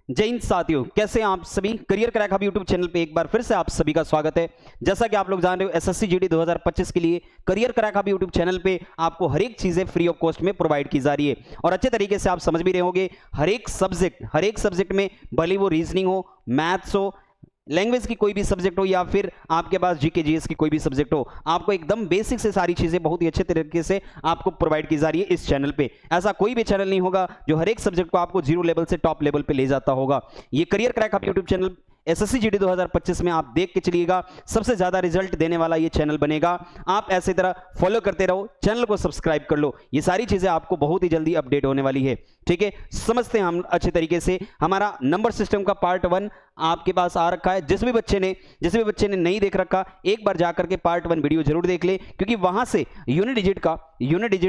जय हिंद साथियों, कैसे हैं आप सभी। Career crack hub YouTube channel पे एक बार फिर से आप सभी का स्वागत है। जैसा कि आप लोग जान रहे हो, एसएससी जीडी 2025 के लिए career crack hub YouTube channel पे आपको हर एक चीजें फ्री ऑफ कॉस्ट में प्रोवाइड की जा रही है और अच्छे तरीके से आप समझ भी रहे होंगे। हर एक सब्जेक्ट में, भले वो रीजनिंग हो, मैथ्स हो, लैंग्वेज की कोई भी सब्जेक्ट हो या फिर आपके पास जीके जीएस की कोई भी सब्जेक्ट हो, आपको एकदम बेसिक से सारी चीजें बहुत ही अच्छे तरीके से आपको प्रोवाइड की जा रही है इस चैनल पे। ऐसा कोई भी चैनल नहीं होगा जो हर एक सब्जेक्ट को आपको जीरो लेवल से टॉप लेवल पे ले जाता होगा। ये career crack hub YouTube channel SSC GD 2025 में आप देख के चलिएगा, सबसे ज्यादा रिजल्ट देने वाला ये चैनल बनेगा। आप ऐसे तरह फॉलो करते रहो, चैनल को सब्सक्राइब कर लो, ये सारी चीजें आपको बहुत ही जल्दी अपडेट होने वाली है। ठीक है, समझते हैं हम अच्छे तरीके से। हमारा नंबर सिस्टम का पार्ट 1 आपके पास आ रखा है। जिस भी बच्चे ने नहीं देख रखा, एक बार जाकर के पार्ट 1 वीडियो जरूर देख ले, क्योंकि वहां से यूनिट डिजिट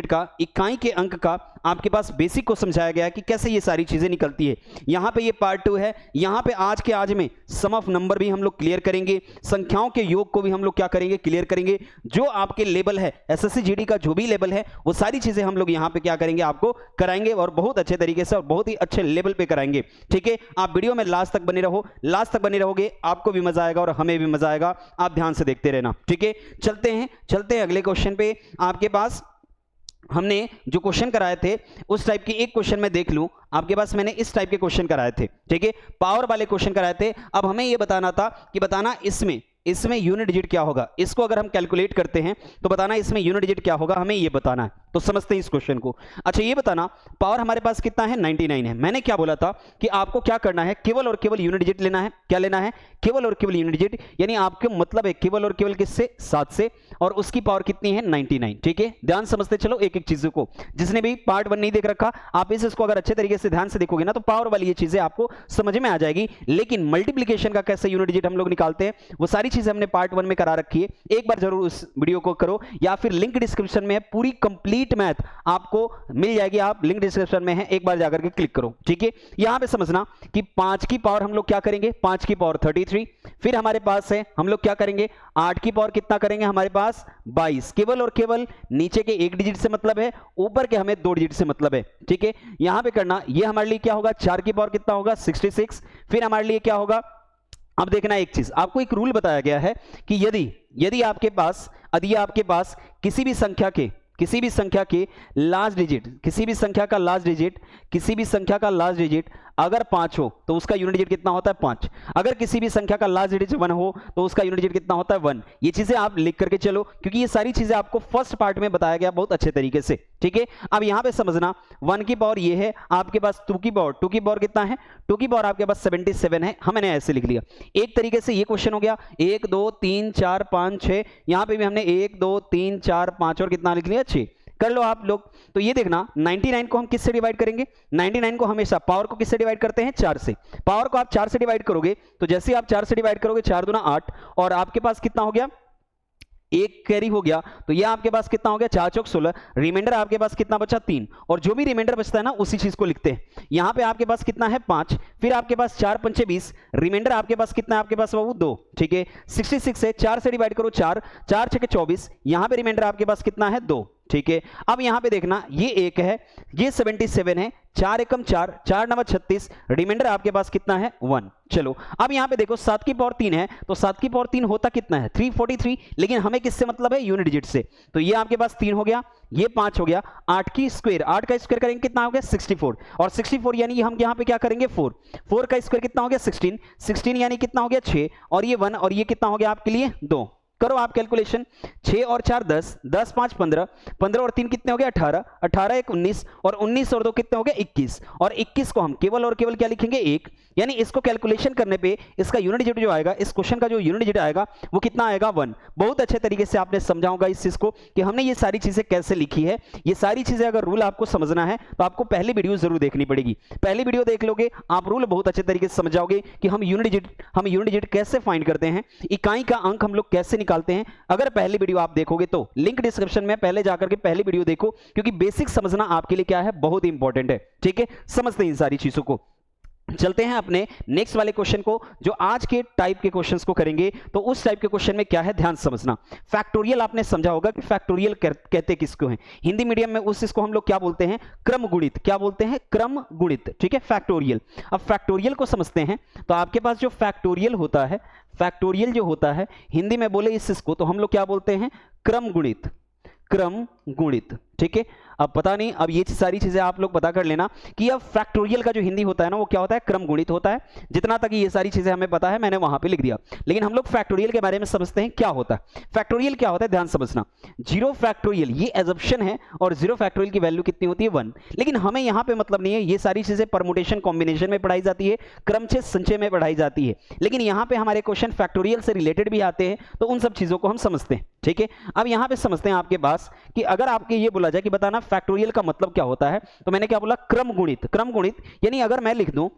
का इकाई के अंक का आपके पास बेसिक को समझाया गया है कि कैसे ये सारी चीजें निकलती है। यहां पे ये पार्ट 2 है। यहां पे आज में सम ऑफ नंबर भी हम लोग क्लियर करेंगे, संख्याओं के योग को भी हम लोग क्या करेंगे, क्लियर करेंगे। जो आपके लेवल है एसएससी जीडी का, जो भी लेवल है, वो सारी चीजें हम लोग यहां पे क्या करेंगे, आपको कराएंगे और बहुत अच्छे तरीके से और बहुत ही अच्छे लेवल पे कराएंगे। ठीक है, आप वीडियो में लास्ट तक बने रहो, लास्ट तक बने रहोगे, आपको भी मजा आएगा और हमें भी मजा आएगा। आप ध्यान से देखते रहना। ठीक है, चलते हैं अगले क्वेश्चन पे। आपके पास हमने जो क्वेश्चन कराए थे उस टाइप के एक क्वेश्चन में देख लूं। आपके पास मैंने इस टाइप के क्वेश्चन कराए थे। ठीक है, पावर वाले क्वेश्चन कराए थे। अब हमें यह बताना था कि बताना इसमें यूनिट डिजिट क्या होगा। इसको अगर हम कैलकुलेट करते हैं तो बताना इसमें यूनिट डिजिट क्या होगा, हमें ये बताना है। तो समझते हैं इस क्वेश्चन को। अच्छा, ये बताना पावर हमारे पास कितना है, 99 है। मैंने क्या बोला था कि आपको क्या करना है, केवल और केवल यूनिट डिजिट लेना है। क्या लेना है, केवल और केवल यूनिट डिजिट, यानी आपके मतलब है केवल और केवल किससे, 7 से, और उसकी पावर कितनी है, 99। ठीक है, ध्यान समझते चलो एक एक चीजों को। जिसने भी पार्ट 1 नहीं देख रखा, आप इसको अगर अच्छे तरीके से ध्यान से देखोगे ना, तो पावर वाली ये चीजें आपको समझ में आ जाएगी। लेकिन मल्टीप्लीकेशन का कैसे यूनिट डिजिट हम लोग निकालते हैं, वो सारी चीजें हमने पार्ट 1 में करा रखी है। एक बार जरूर उस वीडियो को करो, या फिर लिंक डिस्क्रिप्शन में है, पूरी कंप्लीट मैथ आपको मिल जाएगी। आप लिंक डिस्क्रिप्शन में है, एक बार जाकर के क्लिक करो। ठीक है, यहां पे समझना कि 5 की पावर हम लोग क्या करेंगे, 5 की पावर 33। फिर हमारे पास है, हम लोग क्या करेंगे, 8 की पावर कितना करेंगे, हमारे पास 22। केवल और केवल नीचे के एक डिजिट से मतलब है, ऊपर के हमें 2 डिजिट से मतलब है। ठीक है, यहां पे करना, ये हमारे लिए क्या होगा, 4 की पावर कितना होगा, 66। फिर हमारे लिए क्या होगा, अब देखना एक चीज, आपको एक रूल बताया गया है कि यदि आपके पास किसी भी संख्या के लास्ट डिजिट अगर 5 हो तो उसका यूनिट डिजिट कितना होता है, 5। अगर किसी भी संख्या का लास्ट डिजिट 1 हो तो उसका यूनिट डिजिट कितना होता है, 1। ये चीजें आप लिख करके चलो, क्योंकि ये सारी चीजें आपको फर्स्ट पार्ट में बताया गया बहुत अच्छे तरीके से। ठीक है, अब यहां पे समझना, 1 की पावर ये है, आपके पास 2 की पावर कितना है, 2 की पावर आपके पास 77 है। हमने ऐसे लिख लिया। एक तरीके से ये क्वेश्चन हो गया, 1 2 3 4 5 6। यहां पे भी हमने 1 2 3 4 5 और कितना लिख लिया, 6। कर लो आप लोग। तो ये देखना, 99 को हम किससे डिवाइड करेंगे, 99 को हमेशा पावर को किससे डिवाइड करते हैं, 4 से। पावर को आप 4 से डिवाइड करोगे तो जैसे आप 4 से डिवाइड करोगे, 4 दूना 8, और आपके पास कितना हो गया, एक कैरी हो गया। तो ये आपके पास कितना हो गया, 4 चौक 16। रिमाइंडर आपके पास कितना बचा, 3। और जो भी रिमाइंडर बचता है ना, उसी चीज को लिखते हैं। यहां पे आपके पास कितना है, 5। फिर आपके पास 4 पंचे 20। रिमाइंडर आपके पास कितना है, आपके पास वो 2। ठीक है, 66 है, 4 से डिवाइड करो, 4 4 छके 24। यहां पे रिमाइंडर आपके पास कितना है, 2। ठीक है, अब यहां पे देखना, ये 1 है, ये 77 है, 4 एकम 4, 4 नवा 36। रिमाइंडर आपके पास कितना है, 1। चलो, अब यहां पे देखो, 7 की पावर 3 है, तो 7 की पावर 3 होता कितना है, 343। लेकिन हमें किससे मतलब है, यूनिट डिजिट से। तो ये आपके पास 3 हो गया, ये 5 हो गया। 8 का स्क्वायर करेंगे, कितना हो गया, 64। और 64 यानी हम यहां पे क्या करेंगे, 4 का स्क्वायर कितना हो गया, 16 यानी कितना हो गया, 6। और ये 1, और ये कितना हो गया आपके लिए, 2। करो आप कैलकुलेशन, 6 और 4 10, 10 5 15, 15 और 3 कितने हो गए, 18, 18 1 19, और 19 और 2 कितने हो गए, 21। और 21 को हम केवल और केवल क्या लिखेंगे, 1। यानी इसको कैलकुलेशन करने पे इसका यूनिट डिजिट जो आएगा, इस क्वेश्चन का जो यूनिट डिजिट आएगा वो कितना आएगा, 1। बहुत अच्छे तरीके से आपने समझा होगा इस चीज को कि हमने ये सारी चीजें कैसे लिखी है। ये सारी चीजें अगर रूल आपको समझना है तो आपको पहली वीडियो जरूर देखनी पड़ेगी। पहली वीडियो देख लोगे, आप रूल बहुत अच्छे तरीके से समझ जाओगे कि हम यूनिट डिजिट कैसे फाइंड करते हैं, इकाई का अंक हम लोग कैसे निकालते हैं। अगर पहली वीडियो आप देखोगे तो लिंक डिस्क्रिप्शन में पहले जाकर के पहली वीडियो देखो, क्योंकि बेसिक समझना आपके लिए क्या है, बहुत ही इंपॉर्टेंट है। ठीक है, समझते हैं इन सारी चीजों को। चलते हैं अपने नेक्स्ट वाले क्वेश्चन को, जो आज के टाइप के क्वेश्चंस को करेंगे। तो उस टाइप के क्वेश्चन में क्या है, ध्यान समझना। फैक्टोरियल आपने समझा होगा कि फैक्टोरियल कहते किसको हैं। हिंदी मीडियम में उस इसको हम लोग क्या बोलते हैं, क्रम गुणित। क्या बोलते हैं, क्रम गुणित, ठीक है, फैक्टोरियल। अब फैक्टोरियल को समझते हैं तो आपके पास जो फैक्टोरियल होता है, फैक्टोरियल जो होता है हिंदी में बोले इसको तो हम लोग क्या बोलते हैं, क्रम गुणित, क्रम गुणित, ठीक है। अब पता नहीं, अब ये सारी चीजें आप लोग पता कर लेना कि अब फैक्टोरियल का जो हिंदी होता है ना वो क्या होता है, क्रम गुणित होता है। जितना तक ये सारी चीजें हमें पता है मैंने वहां पे लिख दिया, लेकिन हम लोग फैक्टोरियल के बारे में समझते हैं क्या होता है। फैक्टोरियल क्या होता है, ध्यान समझना। जीरो फैक्टोरियल ये एजम्पशन है और जीरो फैक्टोरियल की वैल्यू कितनी होती है, 1। लेकिन हमें यहां पे मतलब नहीं है, ये सारी चीजें परमुटेशन कॉम्बिनेशन में पढ़ाई जाती है, क्रमचय संचय में पढ़ाई जाती है। लेकिन यहां पे हमारे क्वेश्चन फैक्टोरियल से रिलेटेड भी आते हैं, तो उन सब चीजों को हम समझते हैं, ठीक है। अब यहां पे समझते हैं आपके पास कि अगर आपके ये बोला जाए कि बताना फैक्टोरियल का मतलब क्या होता है, तो मैंने क्या बोला, क्रम गुणित। क्रम गुणित यानी अगर मैं लिख दूं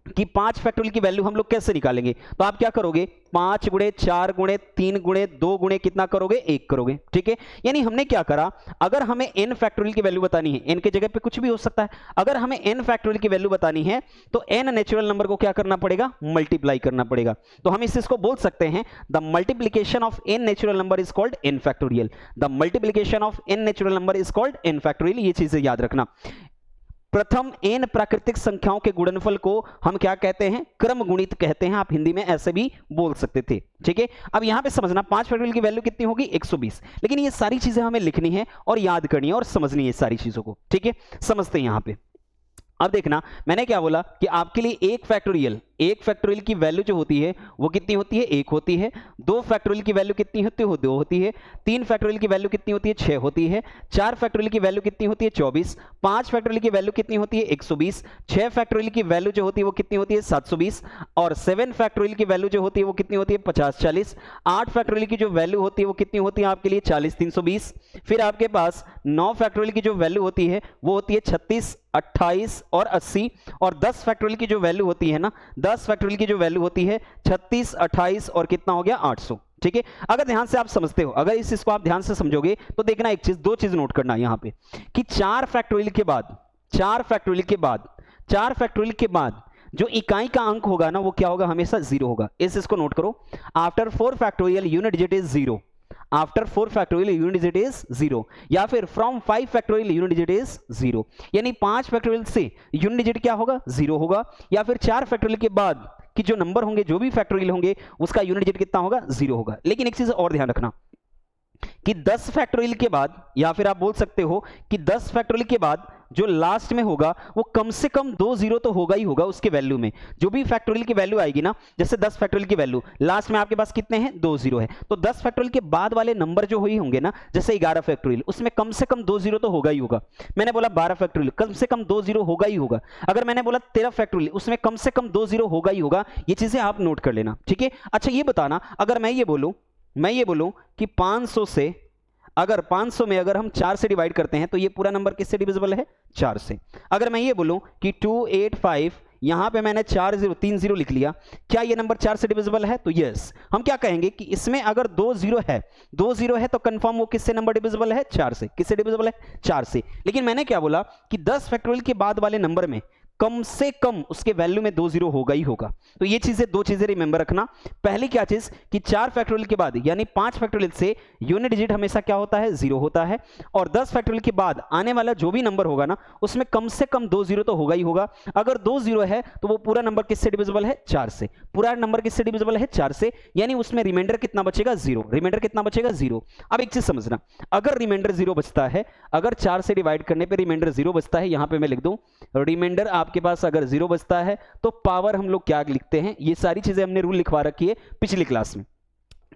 कि 5 फैक्टोरियल की वैल्यू हम लोग कैसे निकालेंगे, तो आप क्या करोगे, 5 गुणे 4 गुणे 3 गुणे 2 गुणे कितना करोगे, 1 करोगे, ठीक है। यानी हमने क्या करा, अगर हमें n फैक्टोरियल की वैल्यू बतानी है, n के जगह पे कुछ भी हो सकता है, अगर हमें n फैक्टोरियल की वैल्यू बतानी है तो n नेचुरल नंबर को क्या करना पड़ेगा, मल्टीप्लाई करना पड़ेगा। तो हम इसको बोल सकते हैं the multiplication of n natural number is called n factorial. The multiplication of n natural number is called n factorial. ये चीजें याद रखना। प्रथम n प्राकृतिक संख्याओं के गुणनफल को हम क्या कहते हैं, क्रम गुणित कहते हैं। आप हिंदी में ऐसे भी बोल सकते थे, ठीक है। अब यहां पे समझना 5 फैक्टोरियल की वैल्यू कितनी होगी, 120। लेकिन ये सारी चीजें हमें लिखनी है और याद करनी है और समझनी है सारी चीजों को, ठीक है। समझते हैं यहां पे। अब देखना मैंने क्या बोला कि आपके लिए एक फैक्टोरियल की वैल्यू जो होती है वो कितनी होती है, 1 होती है। 2 फैक्टोरियल की वैल्यू कितनी होती है, 2 होती है। 3 फैक्टोरियल की वैल्यू कितनी होती है, 6 होती है। 4 फैक्टोरियल की वैल्यू कितनी होती है, 24। 5 फैक्टोरियल की वैल्यू कितनी होती है, 120। 6 फैक्टोरियल की वैल्यू जो होती है वो कितनी होती है, 720। और 7 फैक्टोरियल की वैल्यू जो होती है वो कितनी होती है, 50-40। 8 फैक्टोरियल की जो वैल्यू होती है वो कितनी होती है आपके लिए, 40-320। फिर आपके पास 9 फैक्टोरियल की जो वैल्यू होती है वो होती है 36, 28 और 80। और 10 फैक्टोरियल की जो वैल्यू होती है ना, 10 फैक्टोरियल की जो वैल्यू होती है 36, 28 और कितना हो गया, 800, ठीक है। अगर ध्यान से आप समझते हो, अगर इसको आप ध्यान से समझोगे तो देखना एक चीज, 2 चीज नोट करना यहां पे कि 4 फैक्टोरियल के बाद जो इकाई का अंक होगा ना वो क्या होगा, हमेशा 0 होगा। इसको नोट करो। After 4 factorial unit digit is 0। After 4 factorial unit digit is 0, या फिर from 5 factorial unit digit is 0। यानी 5 फैक्टोरियल से यूनिट डिजिट क्या होगा, 0 होगा। या फिर 4 फैक्टोरियल के बाद कि जो नंबर होंगे, जो भी फैक्टोरियल होंगे, उसका यूनिट डिजिट कितना होगा, 0 होगा। लेकिन एक चीज और ध्यान रखना कि 10 फैक्टोरियल के बाद, या फिर आप बोल सकते हो कि 10 फैक्टोरियल के बाद जो लास्ट में होगा वो कम से कम 2 0 तो होगा ही होगा उसके वैल्यू में। जो भी फैक्टोरियल की वैल्यू आएगी ना, जैसे 10 फैक्टोरियल की वैल्यू लास्ट में आपके पास कितने हैं, 2 0 है, तो 10 फैक्टोरियल के बाद वाले नंबर जो हुई होंगे ना, जैसे 11 फैक्टोरियल, उसमें कम से कम 2 0 तो होगा ही होगा। मैंने बोला 12 फैक्टोरियल, कम से कम 2 0 होगा ही होगा। अगर मैंने बोला 13 फैक्टोरियल, उसमें कम से कम 2 0 होगा ही होगा। ये चीजें आप नोट कर लेना, ठीक है। अच्छा ये बताना, अगर मैं ये बोलूं कि 500 से, अगर 500 में अगर हम 4 से डिवाइड करते हैं तो ये पूरा नंबर किससे डिविजिबल है, 4 से। अगर मैं ये बोलूं कि 285, यहां पे मैंने 3 0 लिख लिया, क्या ये नंबर 4 से डिविजिबल है, तो यस। हम क्या कहेंगे कि इसमें अगर 2 0 है तो कंफर्म वो किससे नंबर डिविजिबल है, 4 से। किससे डिविजिबल है, 4 से। लेकिन मैंने क्या बोला कि 10 फैक्टोरियल के बाद वाले नंबर में कम से कम उसके वैल्यू में 2 0 होगा ही होगा। तो ये चीजें, 2 चीजें रिमेंबर रखना। पहली क्या चीज कि 4 फैक्टोरियल के बाद यानी 5 फैक्टोरियल से यूनिट डिजिट हमेशा क्या होता है, 0 होता है। और 10 फैक्टोरियल के बाद आने वाला जो भी नंबर होगा ना, उसमें कम से कम 2 0 तो होगा ही होगा। अगर 2 0 है तो वो पूरा नंबर किससे डिविजिबल है, 4 से। पूरा नंबर किससे डिविजिबल है, 4 से। यानी उसमें रिमाइंडर कितना बचेगा, 0। रिमाइंडर कितना बचेगा, 0। अब एक चीज समझना, अगर रिमाइंडर 0 बचता है, अगर 4 से डिवाइड करने पे रिमाइंडर 0 बचता है, यहां पे मैं लिख दूं रिमाइंडर आपके पास अगर 0 बचता है तो पावर हम लोग क्या लिखते हैं, ये सारी चीजें हमने रूल लिखवा रखी है पिछली क्लास में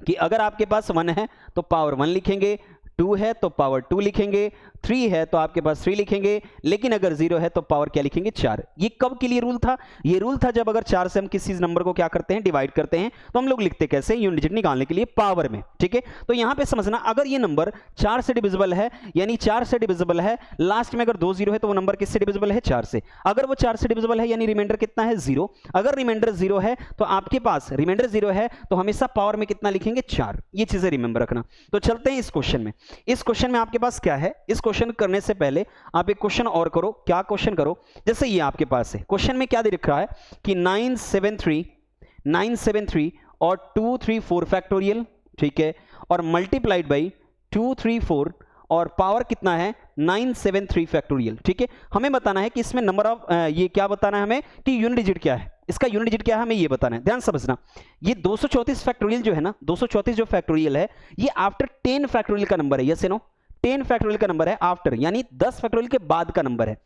कि अगर आपके पास 1 है तो पावर 1 लिखेंगे, 2 है तो पावर 2 लिखेंगे, 3 है तो आपके पास 3 लिखेंगे, लेकिन अगर 0 है तो पावर क्या लिखेंगे, 4। ये कब के लिए रूल था, ये रूल था जब अगर 4 से हम किसी नंबर को क्या करते हैं, डिवाइड करते हैं, तो हम लोग लिखते कैसे, यूनिट डिजिट निकालने के लिए पावर में, ठीक है। तो यहां पे समझना, अगर ये नंबर 4 से डिविजिबल है, यानी 4 से डिविजिबल है, लास्ट में अगर 2 0 है तो वो नंबर किससे डिविजिबल है, 4 से। अगर वो 4 से डिविजिबल है यानी रिमाइंडर कितना है, 0। अगर रिमाइंडर 0 है तो आपके पास रिमाइंडर 0 है तो हमेशा पावर में कितना लिखेंगे, 4। ये चीजें रिमेंबर रखना। तो चलते हैं इस क्वेश्चन में। इस क्वेश्चन में आपके पास क्या है, इस क्वेश्चन करने से पहले आप एक क्वेश्चन और करो। क्या क्वेश्चन करो, जैसे ये आपके पास है, क्वेश्चन में क्या दे रखा है कि 973 और 234 फैक्टोरियल, ठीक है, और मल्टीप्लाइड बाई 234 और पावर कितना है 973 फैक्टोरियल, ठीक है। हमें बताना है कि इसमें नंबर ऑफ ये क्या बताना है हमें कि यूनिट डिजिट क्या है, इसका यूनिट डिजिट क्या है हमें ये बताना है। ध्यान समझना, ये 234 फैक्टोरियल जो है ना, 234 जो फैक्टोरियल है ये आफ्टर 10 फैक्टोरियल का नंबर है, यस नो 10 फैक्टोरियल का नंबर है आफ्टर, यानी 10 फैक्टोरियल के बाद का नंबर है।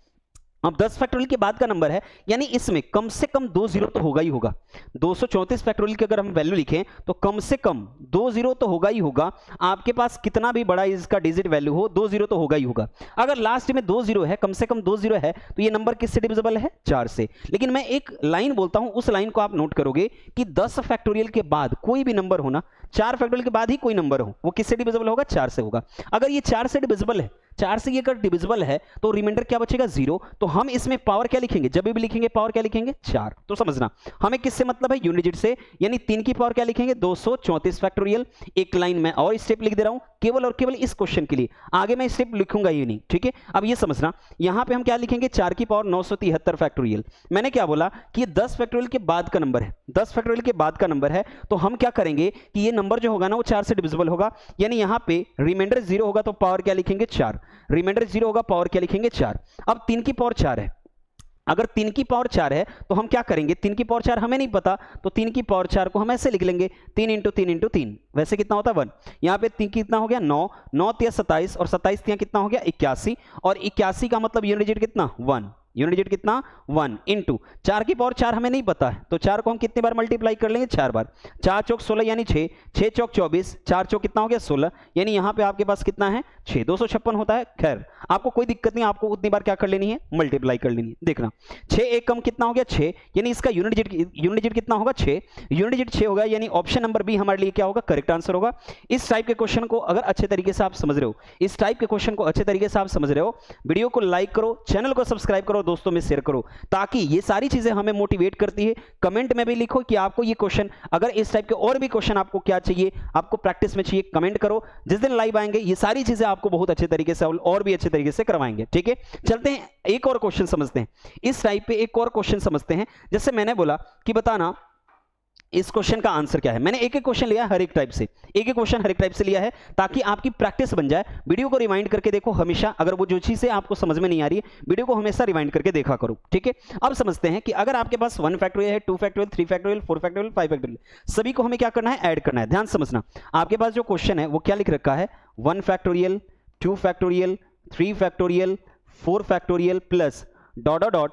अब 10 फैक्टोरियल के बाद का नंबर है यानी इसमें कम से कम 2 जीरो तो होगा ही होगा। 234 फैक्टोरियल की अगर हम वैल्यू लिखें तो कम से कम 2 जीरो तो होगा ही होगा। आपके पास कितना भी बड़ा इसका डिजिट वैल्यू हो 2 जीरो तो होगा ही होगा। अगर लास्ट में 2 जीरो है, कम से कम 2 जीरो है, तो ये नंबर किससे डिविजिबल है 4 से। लेकिन मैं एक लाइन बोलता हूं, उस लाइन को आप नोट करोगे कि 10 फैक्टोरियल के बाद कोई भी नंबर हो ना, 4 फैक्टोरियल के बाद ही कोई नंबर हो, वो किससे डिविजिबल होगा 4 से होगा। अगर ये 4 से डिविजिबल है, 4 से ये अगर डिविजिबल है तो रिमाइंडर क्या बचेगा 0। तो हम इसमें पावर क्या लिखेंगे, जब भी लिखेंगे पावर क्या लिखेंगे 4। तो समझना हमें किससे मतलब है यूनिट डिजिट से, यानी 3 की पावर क्या लिखेंगे 234 फैक्टोरियल। एक लाइन में और स्टेप लिख दे रहा हूं केवल और केवल इस क्वेश्चन के लिए, आगे मैं स्टेप लिखूंगा ही नहीं, ठीक है। अब ये समझना यहां पे हम क्या लिखेंगे 4 की पावर 973 फैक्टोरियल। मैंने क्या बोला कि ये 10 फैक्टोरियल के बाद का नंबर है, 10 फैक्टोरियल के बाद का नंबर है, तो हम क्या करेंगे कि ये नंबर जो होगा ना वो 4 से डिविजिबल होगा, यानी यहां पे रिमाइंडर 0 होगा तो पावर क्या लिखेंगे 4, रिमाइंडर 0 होगा पावर क्या लिखेंगे 4। अब 3 की पावर 4 है, अगर 3 की पावर 4 है तो हम क्या करेंगे, 3 की पावर 4 हमें नहीं पता, तो 3 की पावर 4 को हम ऐसे लिख लेंगे 3 इंटू 3 इंटू 3, वैसे कितना होता है 1। यहाँ पे 3 कितना हो गया 9, 9 तिया 27 और 27 तिया कितना हो गया 81, और 81 का मतलब यूनिट डिजिट कितना 1, यूनिट डिजिट कितना 1 इंटू 4 की पावर 4 हमें नहीं पता है, तो 4 को हम कितनी बार मल्टीप्लाई कर लेंगे 4 बार, 4 चौक 16 यानी 6, 6 चौक 24, 4 चौक कितना हो गया 16, यानी यहाँ पे आपके पास कितना है 6, 256 होता है। खैर आपको कोई दिक्कत नहीं, आपको उतनी बार क्या कर लेनी है मल्टीप्लाई कर लेनी है। देखना 6 एक कम कितना हो गया 6, यानी इसका यूनिट डिजिट कितना होगा 6, यूनिट डिजिट 6 होगा, यानी ऑप्शन नंबर बी हमारे लिए क्या होगा करेक्ट आंसर होगा। इस टाइप के क्वेश्चन को अगर अच्छे तरीके से आप समझ रहे हो, इस टाइप के क्वेश्चन को अच्छे तरीके से आप समझ रहे हो, वीडियो को लाइक करो, चैनल को सब्सक्राइब करो, दोस्तों में शेयर करो, ताकि ये सारी चीजें हमें मोटिवेट करती है। कमेंट में भी लिखो कि आपको ये क्वेश्चन, अगर इस टाइप के और भी क्वेश्चन आपको क्या चाहिए, आपको प्रैक्टिस में चाहिए, कमेंट करो। जिस दिन लाइव आएंगे ये सारी चीजें आपको बहुत अच्छे तरीके से और भी अच्छे तरीके से करवाएंगे, ठीक है। चलते हैं एक और क्वेश्चन समझते हैं, इस टाइप पे एक और क्वेश्चन समझते हैं। जैसे मैंने बोला कि बताना इस क्वेश्चन का आंसर क्या है। मैंने एक एक क्वेश्चन लिया हर एक टाइप से, एक एक क्वेश्चन हर एक टाइप से लिया है ताकि आपकी प्रैक्टिस बन जाए। वीडियो को रिवाइंड करके देखो हमेशा, अगर वो जो चीजें आपको समझ में नहीं आ रही है वीडियो को हमेशा रिवाइंड करके देखा करो, ठीक है। अब समझते हैं कि अगर आपके पास 1 फैक्टोरियल है, 2 फैक्टोरियल, 3 फैक्टोरियल, 4 फैक्टोरियल, 5 फैक्टोरियल, सभी को हमें क्या करना है ऐड करना है। ध्यान समझना आपके पास जो क्वेश्चन है वो क्या लिख रखा है 1 factorial, 2 factorial, 3 factorial, 4 factorial plus dot dot dot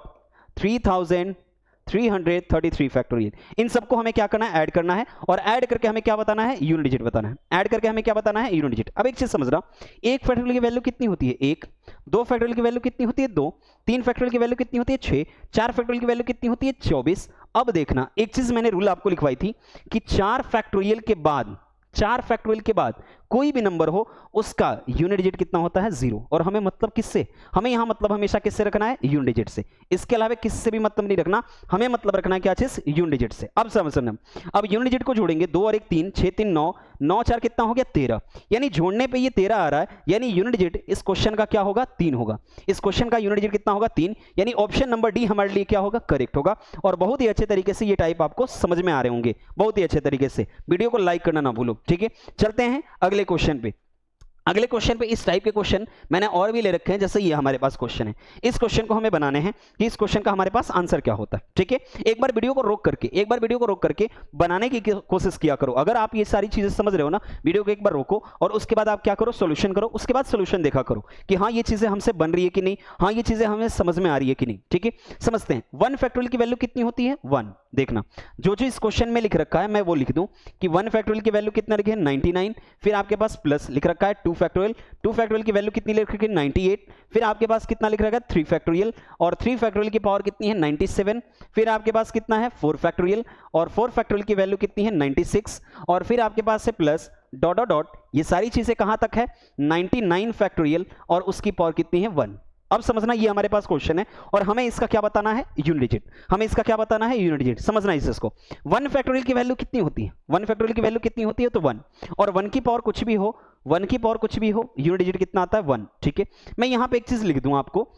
3333 factorial. इन सबको हमें क्या करना है ऐड करना है, और ऐड करके हमें क्या बताना है यूनिट डिजिट बताना है, ऐड करके हमें क्या बताना है यूनिट डिजिट। अब एक चीज समझना, 1 फैक्टोरियल की वैल्यू कितनी होती है 1, 2 फैक्टोरियल की वैल्यू कितनी होती है 2, 3 फैक्टोरियल की वैल्यू कितनी होती है 6, 4 फैक्टोरियल की वैल्यू कितनी होती है 24। अब देखना एक चीज मैंने रूल आपको लिखवाई थी कि 4 फैक्टोरियल के बाद, 4 फैक्टोरियल के बाद कोई भी नंबर हो उसका यूनिट डिजिट कितना होता है 0। और हमें मतलब किससे, हमें यहां मतलब हमेशा किससे रखना है यूनिट डिजिट से, इसके अलावा किससे भी मतलब नहीं रखना, हमें मतलब रखना है क्या चीज यूनिट डिजिट से। अब समझना, अब यूनिट डिजिट को जोड़ेंगे 2 और 1 3, 6 3 9, 9 4 कितना हो गया 13, यानी जोड़ने पे ये 13 आ रहा है, यानी यूनिट डिजिट इस क्वेश्चन का क्या होगा 3 होगा। इस क्वेश्चन का यूनिट डिजिट कितना होगा 3, यानी ऑप्शन नंबर डी हमारे लिए क्या होगा करेक्ट होगा। और बहुत ही अच्छे तरीके से ये टाइप आपको समझ में आ रहे होंगे, बहुत ही अच्छे तरीके से। वीडियो को लाइक करना ना भूलो, ठीक है। चलते हैं अगले क्वेश्चन पे। अगले क्वेश्चन पे इस टाइप के क्वेश्चन मैंने और भी ले रखे हैं, जैसे ये हमारे पास क्वेश्चन है, इस क्वेश्चन को हमें बनाने हैं कि इस क्वेश्चन का हमारे पास आंसर क्या होता है, ठीक है। एक बार वीडियो को रोक करके बनाने की कोशिश किया करो। अगर आप ये सारी चीजें समझ रहे हो ना, वीडियो को एक बार रोको और उसके बाद आप क्या करो सॉल्यूशन करो, उसके बाद सॉल्यूशन देखा करो कि हाँ ये चीजें हमसे बन रही है कि नहीं, हाँ ये चीजें हमें समझ में आ रही है कि नहीं, ठीक है। समझते हैं 1 फैक्टोरियल की वैल्यू कितनी होती है 1। देखना जो इस क्वेश्चन में लिख रखा है मैं वो लिख दूं कि 1 फैक्टोरियल की वैल्यू कितना लिखे 99, फिर आपके पास प्लस लिख रखा है 2 फैक्टोरियल, 2 फैक्टोरियल की वैल्यू कितनी लिख रखी है 98, फिर आपके पास कितना लिख रखा है 3 फैक्टोरियल, और 3 फैक्टोरियल की पावर कितनी है 97, फिर आपके पास कितना है 4 फैक्टोरियल, और 4 फैक्टोरियल की वैल्यू कितनी है 96, और फिर आपके पास है प्लस डॉट डॉट डॉट, ये सारी चीजें कहां तक है 99 फैक्टोरियल और उसकी पावर कितनी है 1। अब समझना ये हमारे पास क्वेश्चन है और हमें इसका क्या बताना है यूनिट डिजिट, हमें इसका क्या बताना है यूनिट डिजिट। समझना इस इसको 1 फैक्टोरियल की वैल्यू कितनी होती है, 1 फैक्टोरियल की वैल्यू कितनी होती है तो 1, और 1 की पावर कुछ भी हो 1 की पावर कुछ भी हो, यूनिट डिजिट कितना आता है 1, ठीक है। मैं यहाँ पे एक चीज लिख दूं आपको,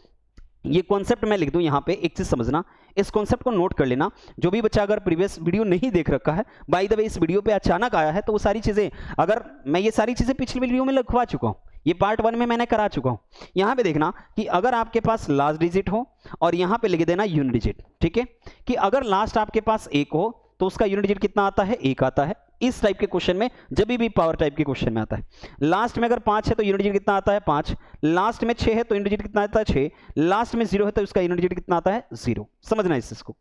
ये कॉन्सेप्ट मैं लिख दूं यहाँ पे, एक चीज समझना, इस कॉन्सेप्ट को नोट कर लेना। जो भी बच्चा अगर प्रीवियस वीडियो नहीं देख रखा है, बाय द वे इस वीडियो पे अचानक आया है, तो वो सारी चीजें, अगर मैं ये सारी चीजें पिछली वीडियो में लिखवा चुका हूँ, ये पार्ट 1 में मैंने करा चुका हूँ। यहाँ पे देखना कि अगर आपके पास लास्ट डिजिट हो और यहाँ पे लिख देना यूनिट डिजिट, ठीक है, कि अगर लास्ट आपके पास 1 हो तो उसका यूनिट डिजिट कितना आता है, 1 आता है। इस टाइप के क्वेश्चन में, जब भी पावर टाइप के क्वेश्चन में आता है। लास्ट में अगर 5 है तो यूनिट डिजिट कितना आता है, 5। लास्ट में 6 है तो यूनिट डिजिट कितना आता है, 6। लास्ट में 0 है तो उसका यूनिट डिजिट कितना आता है, 0। समझना इस चीज को।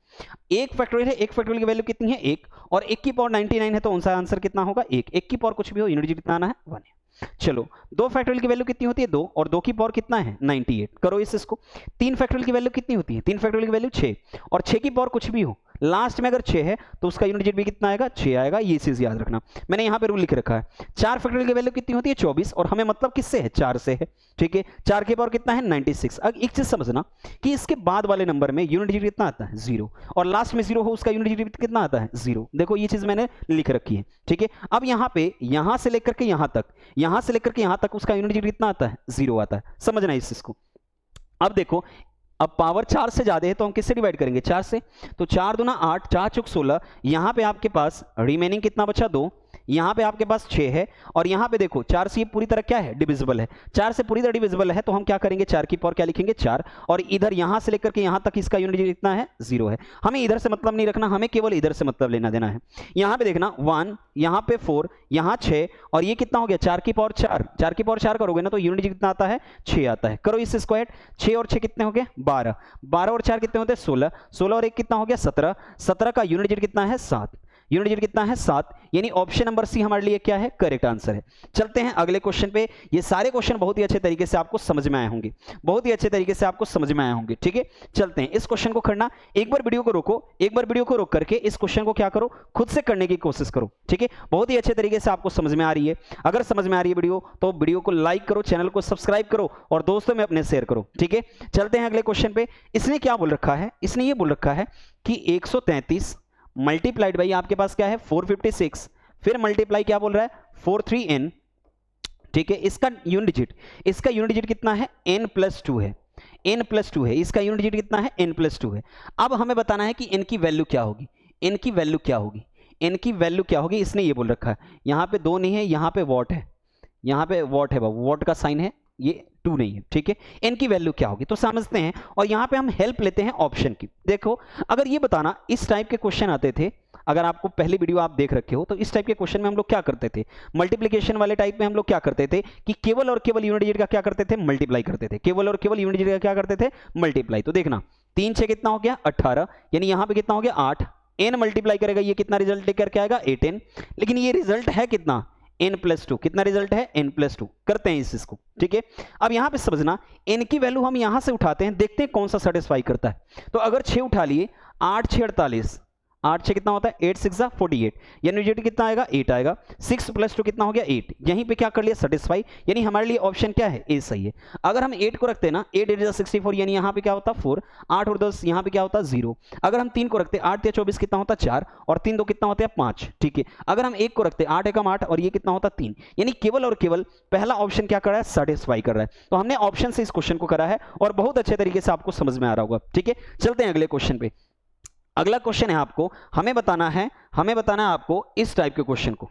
एक फैक्टोरियल है, एक फैक्टोरियल की वैल्यू कितनी है, 1, और 1 की पावर 99 है तो उनका आंसर कितना होगा, 1। 1 की पावर कुछ भी हो, यूनिट डिजिट कितना आना है, 1 है। चलो, 2 फैक्टोरियल की वैल्यू कितनी होती है, 2, और 2 की पावर कितना है, 98। करो इसको। 3 फैक्टोरियल की वैल्यू कितनी होती है, 3 फैक्टोरियल की वैल्यू 6, और 6 की पावर कुछ भी हो, लास्ट में अगर 6 है तो उसका यूनिट डिजिट भी कितना आएगा, 6 आएगा। ये चीज याद रखना, मैंने यहां पे रूल लिख रखा है। 4 फैक्टोरियल की वैल्यू कितनी होती है, 24, और हमें मतलब किससे है, 4 से है, ठीक है। 4 की पावर कितना है, 96। अब एक चीज समझना कि इसके बाद वाले नंबर में यूनिट डिजिट कितना आता है, 0, और लास्ट में 0 हो उसका यूनिट डिजिट कितना आता है, 0। देखो ये चीज मैंने लिख रखी है, ठीक है। अब यहाँ पे, यहां से लेकर के यहां तक, यहां से लेकर के यहां तक उसका यूनिट डिजिट कितना आता है, 0 आता है। समझना इस चीज को। अब देखो, अब पावर 4 से ज्यादा है तो हम किससे डिवाइड करेंगे, 4 से। तो 4 दूना 8, 4 चौक 16, यहां पे आपके पास रिमेनिंग कितना बचा, 2, यहां पे आपके पास 6 है, और यहां पे देखो 4 से ये पूरी तरह क्या है, डिविजिबल है। 4 से पूरी तरह डिविजिबल है तो हम क्या करेंगे, 4 की पावर क्या लिखेंगे, 4, और इधर यहां से लेकर के यहां तक इसका यूनिट डिजिट कितना है, 0 है। हमें इधर से मतलब नहीं रखना, हमें केवल इधर से मतलब लेना देना है। यहां पे देखना 1, यहां पे 4, यहां 6, और ये कितना हो गया, 4 की पावर 4। 4 की पावर 4 करोगे ना तो यूनिट डिजिट कितना आता है, 6 आता है। करो इस स्क्वायर, 6 और 6 कितने हो गए, 12, 12 और 4 कितने होते हैं, 16, 16 और 1 कितना हो गया, 17, 17 का यूनिट डिजिट कितना है, 7, यूनिट डिजिट कितना है, 7। यानी ऑप्शन नंबर सी हमारे लिए क्या है, करेक्ट आंसर है। चलते हैं अगले क्वेश्चन पे। ये सारे क्वेश्चन बहुत ही अच्छे तरीके से आपको समझ में आए होंगे, बहुत ही अच्छे तरीके से आपको समझ में आए होंगे, ठीक है। चलते हैं, इस क्वेश्चन को करना, एक बार वीडियो को रोको, एक बार वीडियो को रोक करके इस क्वेश्चन को क्या करो, खुद से करने की कोशिश करो, ठीक है। बहुत ही अच्छे तरीके से आपको समझ में आ रही है। अगर समझ में आ रही है वीडियो तो वीडियो को लाइक करो, चैनल को सब्सक्राइब करो, और दोस्तों में अपने शेयर करो, ठीक है। चलते हैं अगले क्वेश्चन पे। इसने क्या बोल रखा है, इसने ये बोल रखा है कि 133 मल्टीप्लाइड बाई आपके पास क्या है, 456, फिर मल्टीप्लाई क्या बोल रहा है, 43n, ठीक है। इसका यूनिट डिजिट कितना है, n+2 है, n+2 है। इसका यूनिट डिजिट कितना है, n+2 है। अब हमें बताना है कि n की वैल्यू क्या होगी, n की वैल्यू क्या होगी, n की वैल्यू क्या होगी। इसने ये बोल रखा है, यहाँ पे 2 नहीं है, यहाँ पे वॉट है, यहाँ पे वॉट है, वॉट का साइन है, ये 2 नहीं है, ठीक है। n की वैल्यू क्या होगी तो समझते हैं, और यहाँ पे हम हेल्प लेते हैं ऑप्शन की। देखो, अगर ये बताना, इस टाइप के क्वेश्चन आते थे, अगर आपको पहली वीडियो आप देख रखे हो तो इस टाइप के क्वेश्चन में हम लोग क्या करते थे, मल्टीप्लिकेशन वाले टाइप में हम लोग क्या करते थे कि केवल और केवल यूनिट डिजिट का क्या करते थे, मल्टीप्लाई करते थे, केवल और केवल यूनिट डिजिट का क्या करते थे, मल्टीप्लाई। तो देखना 3 6 कितना हो गया, 18, यानी यहाँ पे कितना हो गया, 8, n मल्टीप्लाई करेगा, ये कितना रिजल्ट लेकर के आएगा, 8n। लेकिन ये रिजल्ट है कितना, n+2, कितना रिजल्ट है, n+2। करते हैं इस चीज को, ठीक है। अब यहां पे समझना, n की वैल्यू हम यहां से उठाते हैं, देखते हैं कौन सा सेटिस्फाई करता है। तो अगर 6 उठा लिए, 8 6 48, 8 6 कितना होता है, 8 6 48, यानी रिजल्ट कितना आएगा, 8 आएगा। 6 + 2 कितना हो गया, 8। यहीं पे क्या कर लिया, सेटिस्फाई, यानी हमारे लिए ऑप्शन क्या है, ए सही है। अगर हम 8 को रखते हैं ना, 8 8 64, यानी यहाँ पे क्या होता, 4, 8 और 10 यहाँ पे क्या होता, 0। अगर हम 3 को रखते हैं, 8 3 24 कितना होता, 4, और 3 2 कितना होता है, 5, ठीक है। अगर हम 1 को रखते हैं, 8 1 8, और ये कितना होता, 3, यानी केवल और केवल पहला ऑप्शन क्या कर रहा है, सेटिस्फाई कर रहा है। तो हमने ऑप्शन से इस क्वेश्चन को करा है, और बहुत अच्छे तरीके से आपको समझ में आ रहा होगा, ठीक है। चलते हैं अगले क्वेश्चन पे। अगला क्वेश्चन है आपको, हमें बताना है आपको इस टाइप के क्वेश्चन को,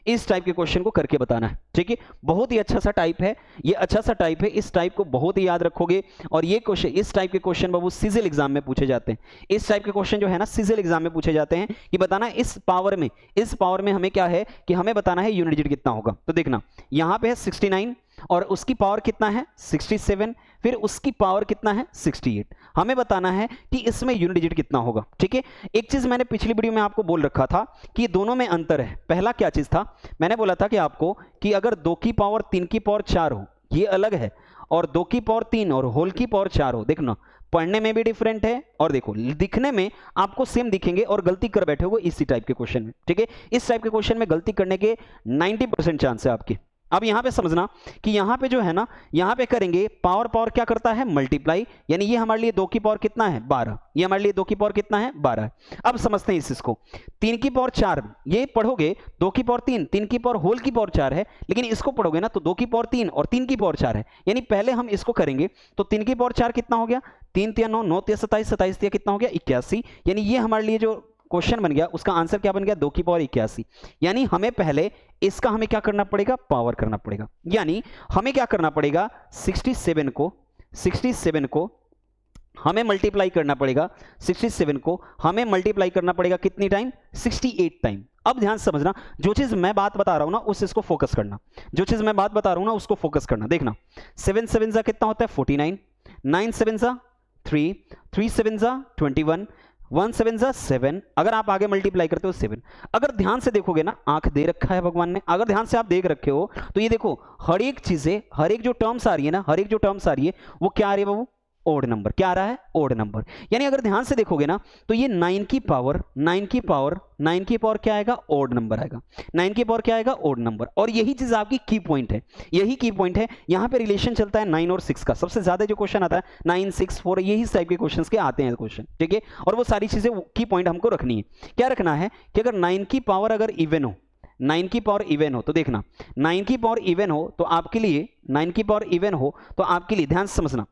इस टाइप के क्वेश्चन को करके बताना है, ठीक है। बहुत ही अच्छा सा टाइप है, ये अच्छा सा टाइप है, इस टाइप को बहुत ही याद रखोगे। और ये क्वेश्चन, इस टाइप के क्वेश्चन बाबू सिजिल एग्जाम में पूछे जाते हैं। इस टाइप के क्वेश्चन जो है ना, सिजिल एग्जाम में पूछे जाते हैं कि बताना इस पावर में हमें क्या है कि हमें बताना है यूनिट डिजिट कितना होगा। तो देखना, यहां पे है 69, और उसकी पावर कितना है, 67, फिर उसकी पावर कितना है, 68। हमें बताना है कि इसमें यूनिट डिजिट कितना होगा, ठीक है। एक चीज मैंने पिछली वीडियो में आपको बोल रखा था कि दोनों में अंतर है। पहला क्या चीज था, मैंने बोला था कि आपको कि अगर 2 की पावर 3 की पावर 4 हो, ये अलग है, और 2 की पावर 3 और होल की पावर 4 हो, देखना पढ़ने में भी डिफरेंट है, और देखो दिखने में आपको सेम दिखेंगे, और गलती कर बैठे हो इसी टाइप के क्वेश्चन में, ठीक है। इस टाइप के क्वेश्चन में गलती करने के 90% चांस है आपके, अब यहां पे समझना कि यहां पे जो है ना, यहां पे करेंगे पावर पावर क्या करता है, मल्टीप्लाई, यानी ये हमारे लिए 2 की पावर कितना है 12, ये हमारे लिए 2 की पावर कितना है 12। अब समझते हैं इस इसको, 3 की पावर 4, ये पढ़ोगे 2 की पावर 3, 3 की पावर होल की पावर 4 है, लेकिन इसको पढ़ोगे ना तो 2 की पावर 3 और 3 की पावर 4 है। यानी पहले हम इसको करेंगे तो 3 की पावर 4 कितना हो गया, 3 3 9 9 3 27, 27 3 कितना हो गया 81, यानी ये हमारे लिए जो क्वेश्चन बन गया उसका आंसर क्या बन गया 2 की पावर 81। यानी हमें पहले इसका हमें क्या करना पड़ेगा, पावर करना पड़ेगा, यानी हमें क्या करना पड़ेगा 67 को हमें मल्टीप्लाई करना पड़ेगा, 67 को हमें मल्टीप्लाई करना पड़ेगा कितनी टाइम, 68 टाइम। अब ध्यान से समझना, जो चीज मैं बात बता रहा हूं ना उस इसको फोकस करना, जो चीज मैं बात बता रहा हूं ना उसको फोकस करना। देखना 7 7 जा कितना होता है 49, 9 7 जा 3, 3 7 जा 21, 1 7 जा 7, अगर आप आगे मल्टीप्लाई करते हो 7। अगर ध्यान से देखोगे ना, आंख दे रखा है भगवान ने, अगर ध्यान से आप देख रखे हो तो ये देखो हर एक चीजें, हर एक जो टर्म्स आ रही है ना, हर एक जो टर्म्स आ रही है वो क्या आ रही है बाबू, ओड नंबर। क्या आ रहा है, ओड नंबर। यानी अगर ध्यान से देखोगे ना तो ये 9 की पावर क्या आएगा, ओड नंबर आएगा। 9 की पावर क्या आएगा, ओड नंबर। और यही चीज आपकी की पॉइंट है, यही की पॉइंट है। यहां पे रिलेशन चलता है 9 और 6 का, सबसे ज्यादा जो क्वेश्चन आता है 9 6 4, यही टाइप के क्वेश्चंस के आते हैं क्वेश्चन, ठीक है। और वो सारी चीजें की पॉइंट हमको रखनी है। क्या रखना है कि अगर 9 की पावर अगर इवन हो, 9 की पावर इवन हो, तो देखना 9 की पावर इवन हो तो आपके लिए, 9 की पावर इवन हो तो आपके लिए ध्यान से समझना,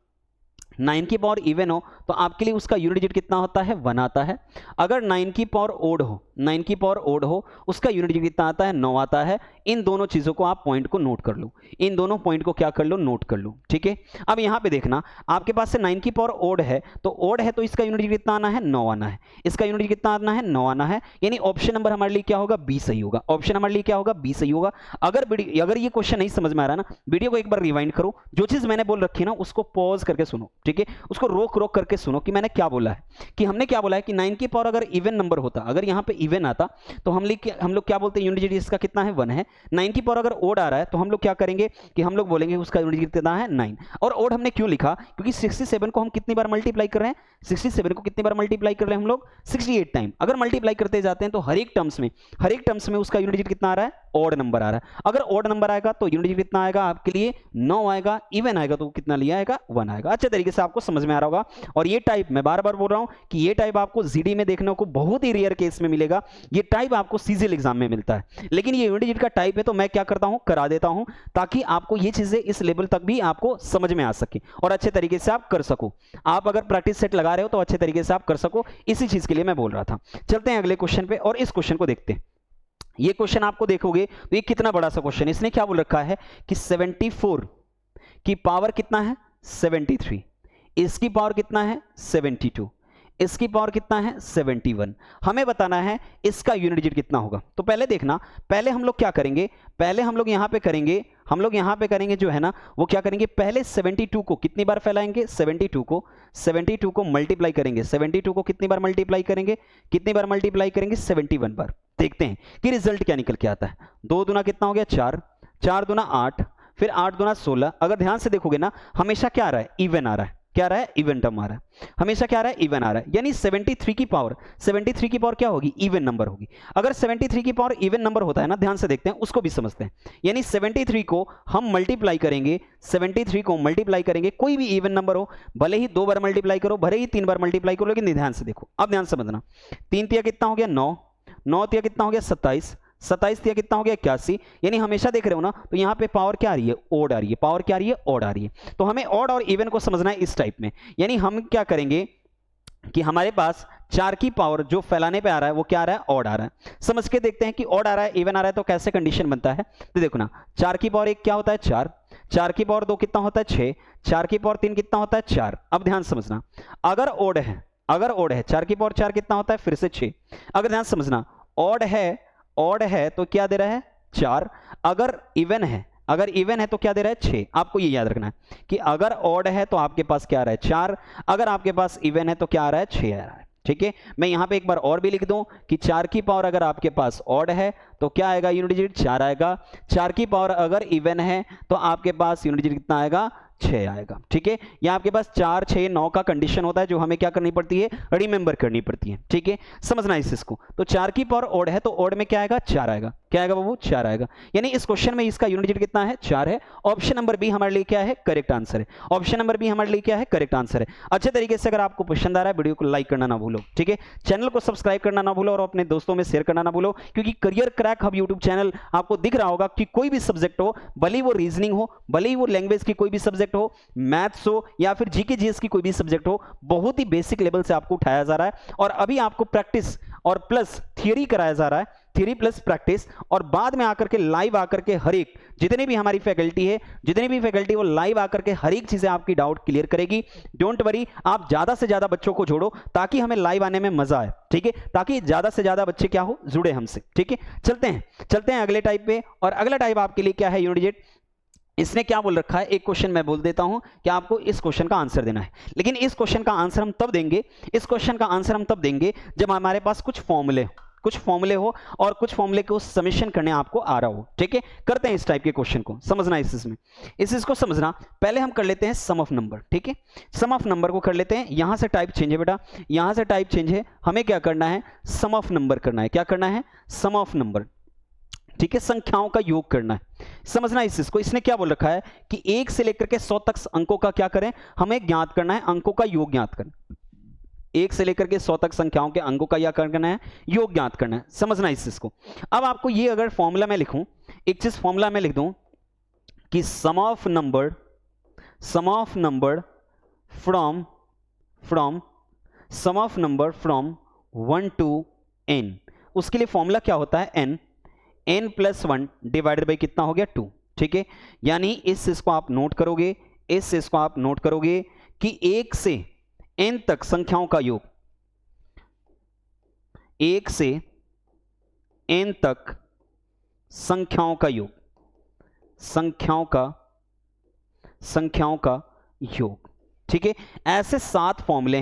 9 की पावर इवन हो तो आपके लिए उसका यूनिट डिजिट कितना होता है, 1 आता है। अगर 9 की पावर ओड हो, 9 की पावर ओड हो, उसका यूनिट डिजिट कितना आता है, 9 आता है। इन दोनों चीजों को आप पॉइंट को नोट कर लो, इन दोनों पॉइंट को क्या कर लो, नोट कर लो, ठीक है। अब यहां पे देखना आपके पास से 9 की पावर ओड है, तो ओड है तो इसका यूनिट डिजिट कितना आना है, 9 आना है। इसका यूनिट डिजिट कितना आना है, 9 आना है। यानी ऑप्शन नंबर हमारे लिए क्या होगा, बी सही होगा। ऑप्शन हमारे लिए क्या होगा, बी सही होगा। अगर ये क्वेश्चन नहीं समझ में आ रहा ना, वीडियो को एक बार रिवाइंड करो, जो चीज मैंने बोल रखी है ना उसको पॉज करके सुनो, ठीक है। उसको रोक रोक करके सुनो कि मैंने क्या बोला है, कि हमने क्या बोला है कि 9 की पावर अगर इवन नंबर होता, अगर यहां पे इवन आता तो हम लोग क्या बोलते हैं, यूनिट डिजिट इसका कितना है, 1 है। 9 की पावर अगर ओड आ रहा है तो हम लोग क्या करेंगे कि हम लोग बोलेंगे उसका यूनिट डिजिट कितना है, 9। और ओड हमने क्यों लिखा, क्योंकि 67 को हम कितनी बार मल्टीप्लाई कर रहे हैं, 67 को कितनी बार मल्टीप्लाई कर रहे हैं हम लोग, 68 टाइम। अगर मल्टीप्लाई करते जाते हैं तो हर एक टर्म्स में उसका यूनिट डिजिट कितना आ रहा है, ओड नंबर आ रहा है। अगर ओड नंबर आएगा तो यूनिट डिजिट कितना आएगा आपके लिए, 9 आएगा। इवन आएगा तो कितना लिया आएगा, 1 आएगा। अच्छे तरीके से आपको समझ में आ रहा होगा। और ये टाइप मैं बार बार बोल रहा हूं कि ये टाइप आपको जीडी में देखने को बहुत ही रेयर केस में मिलेगा, ये टाइप आपको सीजीएल एग्जाम में मिलता है। लेकिन ये यूनिट डिजिट का टाइप है तो मैं क्या करता हूं, करा देता हूं, ताकि आपको ये चीजें इस लेवल तक भी आपको समझ में आ सके और अच्छे तरीके से आप कर सको। आप अगर प्रैक्टिस सेट लगा रहे हो तो अच्छे तरीके से आप कर सको, इसी चीज के लिए मैं बोल रहा था। चलते हैं अगले क्वेश्चन पे और इस क्वेश्चन को देखते हैं। ये क्वेश्चन आपको देखोगे तो ये कितना बड़ा सा क्वेश्चन है। इसने क्या बोल रखा है कि 74 की पावर कितना है, 73, इसकी पावर कितना है, 72, इसकी पावर कितना है, 71। हमें बताना है इसका यूनिट डिजिट कितना होगा। तो पहले देखना, पहले हम लोग क्या करेंगे, पहले हम लोग यहां पे करेंगे जो है ना वो क्या करेंगे, पहले 72 को कितनी बार फैलाएंगे, 72 को मल्टीप्लाई करेंगे। 72 को कितनी बार मल्टीप्लाई करेंगे, 71 बार। देखते हैं कि रिजल्ट क्या निकल के आता है। 2 दूना कितना हो गया, 4, 4 दूना 8, फिर 8 दूना 16। अगर ध्यान से देखोगे ना हमेशा क्या आ रहा है, इवन आ रहा है। क्या आ रहा है, इवन टर्म आ रहा है। हमेशा क्या आ रहा है, इवन आ रहा है। यानी 73 की पावर क्या होगी, इवन नंबर होगी। अगर 73 की पावर इवन नंबर होता है ना, ध्यान से देखते हैं उसको भी समझते हैं। यानी 73 को हम मल्टीप्लाई करेंगे, 73 को मल्टीप्लाई करेंगे, कोई भी इवन नंबर हो, भले ही 2 बार मल्टीप्लाई करो, भले ही 3 बार मल्टीप्लाई करो, लेकिन ध्यान से देखो। अब ध्यान से समझना, 3 तिया कितना हो गया, 9, 9 तिया कितना हो गया, 27, 27 तिया कितना हो गया, 81। यानी हमेशा देख रहे हो ना तो यहाँ पे पावर क्या आ रही है, ओड आ रही है। पावर क्या आ रही है, ओड आ रही है। तो हमें ओड और इवन को समझना है इस टाइप में। यानी हम क्या करेंगे कि हमारे पास 4 की पावर जो फैलाने पे आ रहा है वो क्या आ रहा है, ओड आ रहा है। समझ के देखते हैं कि ओड आ रहा है, इवन आ रहा है तो कैसे कंडीशन बनता है। तो देखो ना, 4 की पावर 1 क्या होता है, 4, 4 की पावर 2 कितना होता है, 6, 4 की पावर 3 कितना होता है, 4। अब ध्यान समझना, अगर ओड है 4 की पावर 4 कितना होता है, फिर से 6। अगर ध्यान समझना, ओड है तो क्या दे रहा है, 4। अगर इवन है तो क्या दे रहा है, 6। आपको ये याद रखना है कि अगर ओड है तो आपके पास क्या आ रहा है, 4। अगर आपके पास इवन है तो क्या आ रहा है, 6 आ रहा है। ठीक है, मैं यहां पे एक बार और भी लिख दूं कि 4 की पावर अगर आपके पास ओड है तो क्या आएगा, यूनिट डिजिट 4 आएगा। 4 की पावर अगर इवन है तो आपके पास यूनिट डिजिट कितना आएगा, 6 आएगा। ठीक है, यहाँ आपके पास 4 6 9 का कंडीशन होता है जो हमें क्या करनी पड़ती है, रिमेंबर करनी पड़ती है। ठीक है, समझना इस इसको। तो 4 की पावर ओड है तो ओड में क्या आएगा, 4 आएगा। क्या आएगा बाबू, 4 आएगा। यानी इस क्वेश्चन में इसका यूनिट डिजिट कितना है, 4 है। ऑप्शन नंबर बी हमारे लिए क्या है, करेक्ट आंसर है। ऑप्शन नंबर बी हमारे लिए क्या है, करेक्ट आंसर है। अच्छे तरीके से अगर आपको पसंद आ रहा है वीडियो को लाइक करना ना भूलो। ठीक है, चैनल को सब्सक्राइब करना ना भूलो और अपने दोस्तों में शेयर करना ना भूलो, क्योंकि career crack hub YouTube channel आपको दिख रहा होगा कि कोई भी सब्जेक्ट हो, भले ही वो रीजनिंग हो, भले ही वो लैंग्वेज की कोई भी सब्जेक्ट हो, मैथ्स हो या फिर जीके जीएस की कोई भी सब्जेक्ट हो, बहुत ही बेसिक लेवल से आपको उठाया जा रहा है और अभी आपको प्रैक्टिस और प्लस थियरी कराया जा रहा है, थियरी प्लस प्रैक्टिस। और बाद में आकर के लाइव आकर के हर एक जितनी भी हमारी फैकल्टी है, जितनी भी फैकल्टी वो लाइव आकर के हर एक चीजें आपकी डाउट क्लियर करेगी। डोंट वरी, आप ज्यादा से ज्यादा बच्चों को जोड़ो ताकि हमें लाइव आने में मजा आए। ठीक है, ताकि ज्यादा से ज्यादा बच्चे क्या हो, जुड़े हमसे। ठीक है, चलते हैं अगले टाइप पे। और अगला टाइप आपके लिए क्या है, यूनिट डिजिट। इसने क्या बोल रखा है, एक क्वेश्चन मैं बोल देता हूं कि आपको इस क्वेश्चन का आंसर देना है। लेकिन इस क्वेश्चन का आंसर हम तब देंगे, इस क्वेश्चन का आंसर हम तब देंगे जब हमारे पास कुछ फॉर्मूले हो और कुछ फॉर्मूले को समेशन करने आपको आ रहा हो। ठीक है, करते हैं इस टाइप के क्वेश्चन को, समझना इसमें इसको समझना। पहले हम कर लेते हैं सम ऑफ नंबर। ठीक है, सम ऑफ नंबर को कर लेते हैं। यहां से टाइप चेंज है बेटा, यहां से टाइप चेंज है। हमें क्या करना है, सम ऑफ नंबर करना है। क्या करना है, सम ऑफ नंबर। ठीक है, संख्याओं का योग करना है। समझना इसको। इसने क्या बोल रखा है कि 1 से लेकर के 100 तक अंकों का क्या करें, हमें ज्ञात करना है, अंकों का योग ज्ञात करना। 1 से लेकर के 100 तक संख्याओं के अंकों का क्या करना है, योग ज्ञात करना है। समझना इसको। अब आपको ये अगर फॉर्मूला में लिखूं, एक चीज फॉर्मूला में लिख दूं कि sum of number from sum of number from 1 to n, उसके लिए फॉर्मूला क्या होता है, n प्लस 1 डिवाइडेड बाई कितना हो गया, 2। ठीक है, यानी इसको आप नोट करोगे, इसको आप नोट करोगे कि 1 से n तक संख्याओं का योग, 1 से n तक संख्याओं का योग, संख्याओं का योग। ठीक है, ऐसे 7 फॉर्मूले